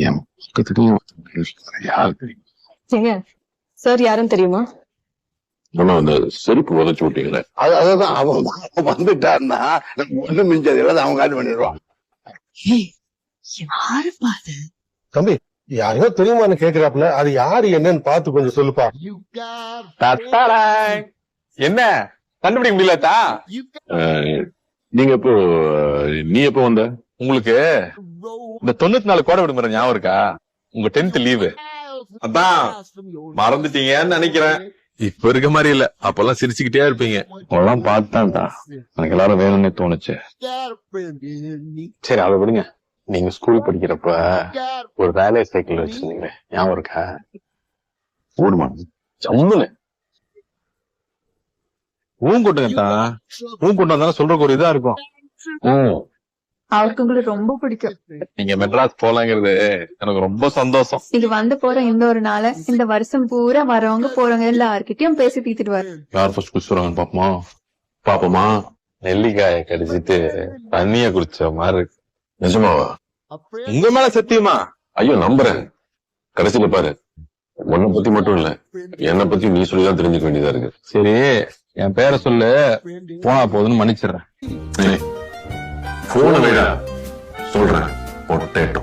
என் பக்கத்துலயும் யாரு தெரியும்? ஏங்க சார் யாரும் தெரியுமா? ஆனா அந்த செருப்பு உதச்சு விட்டீங்களே அதான் அவன் வந்துட்டான்னா ஒண்ணு மிஞ்சது இல்லாத அவன் காலி பண்ணிடுவான். யாரு பாது? தம்பி யாரையோ தெரியுமான்னு கேக்குறாப்புல, அது யாரு என்னன்னு பார்த்து கொஞ்சம் சொல்லுப்பா. என்ன கண்டுபிடிக்க முடியலத்தா? நீங்க எப்போ நீ எப்போ வந்த? உங்களுக்கு இந்த 94 கோடை விடுமுறை ஞாபகம் இருக்கா? உங்க 10th லீவு அதான் மறந்துட்டீங்கன்னு நினைக்கிறேன். இப்ப இருக்க மாதிரி இல்ல, அப்பெல்லாம் சிரிச்சுக்கிட்டே இருப்பீங்க. அதெல்லாம் பார்த்தான்டா எனக்கு எல்லாரும் வேணும்னே தோணுச்சு. சரி அதை விடுங்க. நீங்க ஸ்கூல் படிக்கிறப்ப ஒரு வேலை சைக்கிள் வச்சிருந்தீங்களே ஞாபகம் இருக்கா? ஓடுமா சம்முன்னு ஊங்கொட்டுங்கத்தா. ஊங்கொண்டு வந்தாலும் சொல்றக்கு ஒரு இதா இருக்கும். அவருக்கு உங்களுக்கு ரொம்ப பிடிக்கும். நீங்க மெட்ராஸ் போலாங்கிறது எனக்கு ரொம்ப சந்தோஷம். இது வந்து போற இந்த ஒரு நாள இந்த வருஷம் பூரா வரவங்க போறவங்க எல்லார்கிட்டயும் பேசி தீத்துடுவாரு. யார் ஃபர்ஸ்ட் குடிச்சுறாங்கன்னு பாப்போமா? பாப்போமா? நெல்லிக்காயை கடிச்சிட்டு தண்ணிய குடிச்ச மாதிரி இருக்கு. நிஜமாவா? உங்க மேல சத்தியமா? ஐயோ நம்புறேன். கடைசியில பாரு, உன்னை பத்தி மட்டும் இல்ல என்னை பத்தி நீ சொல்லிதான் தெரிஞ்சுக்க வேண்டியதா இருக்கு. சரி என் பேரை சொல்லு, போனா போதுன்னு மன்னிச்சிடுறேன். போன வேடா சொல்றேன் பொட்டேட்டோ.